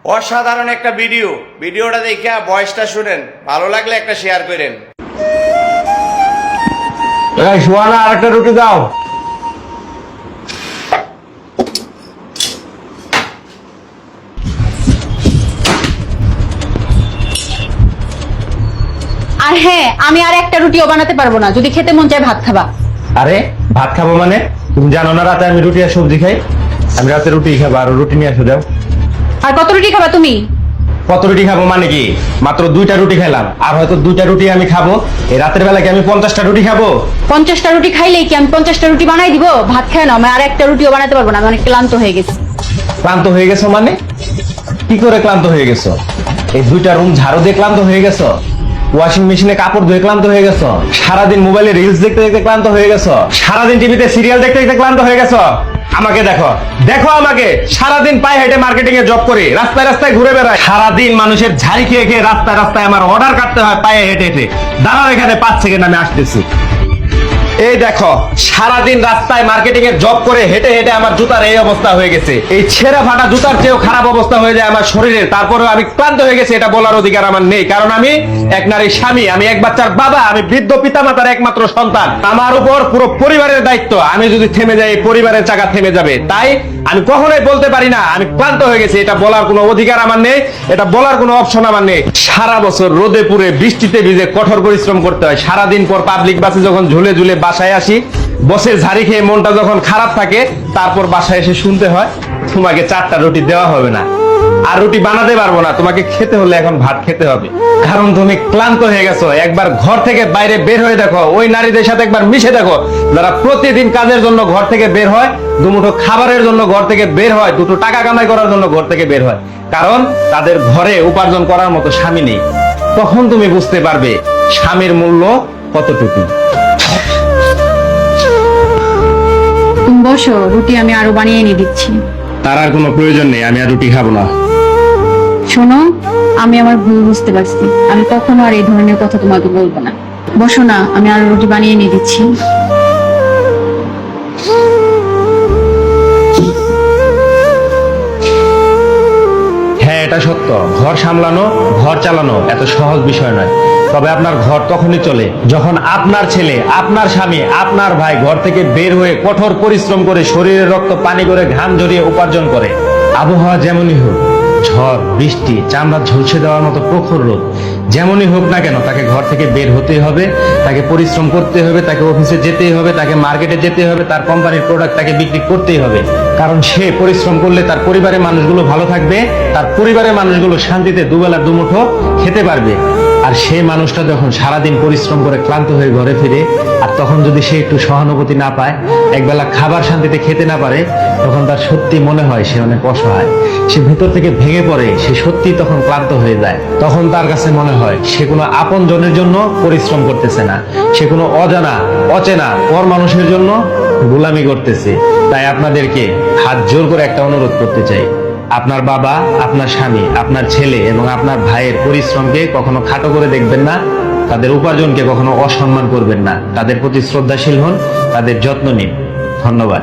অসাধারণ একটা ভিডিওটা দেখে ভয়েসটা শুনেন, ভালো লাগলে একটা শেয়ার করেন। সোয়ানা আর একটা রুটি দাও। আর হ্যাঁ, আমি আর একটা রুটিও বানাতে পারবো না। যদি খেতে মন চায় ভাত খাবা। আরে ভাত খাবো মানে? তুমি জানো না রাতে আমি রুটি আর সবজি খাই? আমি রাতে রুটি খাবো, আর রুটি নিয়ে আসো যাও। আর কত রুটি খাবা তুমি? কত রুটি খাবো মানে কি? মাত্র 2টা রুটি খেলাম, আর হয়তো 2টা রুটি আমি খাবো। এই রাতের বেলা কি আমি 50টা রুটি খাবো? 50টা রুটি খাইলেই কি আমি 50টা রুটি বানাই দিব? ভাত খায় না, আমি আর একটা রুটিও বানাতে পারবো না। আমি অনেক ক্লান্ত হয়ে গেছি। ক্লান্ত হয়ে গেছো মানে? কি করে ক্লান্ত হয়ে গেছো? এই 2টা রুম ঝাড়ু দিয়ে ক্লান্ত হয়ে গেছো? ওয়াশিং মেশিনে কাপড় ধুয়ে ক্লান্ত হয়ে গেছো? সারাদিন মোবাইলে রিলস দেখতে দেখতে ক্লান্ত হয়ে গেছো? সারাদিন টিভিতে সিরিয়াল দেখতে দেখতে ক্লান্ত হয়ে গেছো? আমাকে দেখো, আমাকে সারাদিন পায়ে হেঁটে মার্কেটিং এ জব করি, রাস্তায় রাস্তায় ঘুরে বেড়াই, সারাদিন মানুষের ঝাড়ি খেয়ে খেয়ে রাস্তায় রাস্তায় আমার অর্ডার কাটতে হয় পায়ে হেঁটে হেঁটে। দাঁড়াও এখানে 5 সেকেন্ড, আমি আসতেছি। এই দেখো, সারাদিন রাস্তায় মার্কেটিং এর জব করে হেঁটে হেঁটে আমার জুতার এই অবস্থা হয়ে গেছে। এই ছেঁড়া ফাটা জুতার চেয়েও খারাপ অবস্থা হয়ে যায় আমার শরীরে। তারপরেও আমি ক্লান্ত হয়ে গেছি, এটা বলার অধিকার আমার নেই, কারণ আমি এক নারীর স্বামী, আমি এক বাচ্চার বাবা, আমি বৃদ্ধ পিতামাতার একমাত্র সন্তান। আমার উপর পুরো পরিবারের দায়িত্ব। আমি যদি থেমে যাই, পরিবারের চাকা থেমে যাবে। তাই আমি কখনোই বলতে পারি না আমি ক্লান্ত হয়ে গেছি। এটা বলার কোনো অধিকার আমার নেই, এটা বলার কোনো অপশন আমার নেই। সারা বছর রোদে পুড়ে বৃষ্টিতে ভিজে কঠোর পরিশ্রম করতে হয়। সারাদিন পর পাবলিক বাসে যখন ঝুলে ঝুলে বাসায় আসি, বসের ঝাড়ি খেয়ে মনটা যখন খারাপ থাকে, তারপর বাসায় এসে শুনতে হয় তোমাকে 4টা রুটি দেওয়া হবে না, আর রুটি বানাতে পারবো না, তোমাকে খেতে হলে এখন ভাত খেতে হবে, কারণ তুমি ক্লান্ত হয়ে গেছো। একবার ঘর থেকে বাইরে বের হয়ে দেখো, ওই নারীদের সাথে একবার মিশে দেখো যারা প্রতিদিন কাজের জন্য ঘর থেকে বের হয়, দুমুঠো খাবারের জন্য ঘর থেকে বের হয়, 2টো টাকা কামাই করার জন্য ঘর থেকে বের হয়, কারণ তাদের ঘরে উপার্জন করার মতো স্বামী নেই। তখন তুমি বুঝতে পারবে স্বামীর মূল্য কতটুকু। তুমি বসো, রুটি আমি আরো বানিয়ে এনে দিচ্ছি। তার আর কোনো প্রয়োজন নেই, আমি আর রুটি খাবো না। শোনো, আমি আমার ভুল বুঝতে পারছি। আমি কখনো আর এই ধরনের কথা তোমাকে বলবো না। বসো না, আমি আরো রুটি বানিয়ে এনে দিচ্ছি। হ্যাঁ, এটা সত্য, ঘর সামলানো, ঘর চালানো এত সহজ বিষয় নয়। তবে আপনার ঘর তখনই চলে যখন আপনার ছেলে, আপনার স্বামী, আপনার ভাই ঘর থেকে বের হয়ে কঠোর পরিশ্রম করে শরীরের রক্ত পানি করে ঘাম ঝরিয়ে উপার্জন করে। আবহাওয়া যেমনই হোক, ঝড় বৃষ্টি, চামড়া ঝলসে দেওয়ার মতো প্রখর রোদ যেমনই হোক না কেন, তাকে ঘর থেকে বের হতেই হবে, তাকে পরিশ্রম করতে হবে, তাকে অফিসে যেতেই হবে, তাকে মার্কেটে যেতে হবে, তার কোম্পানির প্রোডাক্ট তাকে বিক্রি করতেই হবে। কারণ সে পরিশ্রম করলে তার পরিবারের মানুষগুলো ভালো থাকবে, তার পরিবারের মানুষগুলো শান্তিতে দুবেলা দুমুঠো খেতে পারবে। আর সেই মানুষটা যখন সারাদিন পরিশ্রম করে ক্লান্ত হয়ে ঘরে ফিরে, আর তখন যদি সে একটু সহানুভূতি না পায়, একবেলা খাবার শান্তিতে খেতে না পারে, তখন তার সত্যি মনে হয় সে অনেক অসহায়। সে ভেতর থেকে ভেঙে পড়ে, সে সত্যি তখন ক্লান্ত হয়ে যায়। তখন তার কাছে মনে হয় সে কোনো আপন জনের জন্য পরিশ্রম করতেছে না, সে কোনো অজানা অচেনা পর মানুষের জন্য গোলামি করতেছে। তাই আপনাদেরকে হাত জোর করে একটা অনুরোধ করতে চাই, আপনার বাবা, আপনার স্বামী, আপনার ছেলে এবং আপনার ভাইয়ের পরিশ্রমকে কখনো খাটো করে দেখবেন না, তাদের উপার্জনকে কখনো অসম্মান করবেন না। তাদের প্রতি শ্রদ্ধাশীল হন, তাদের যত্ন নিন। ধন্যবাদ।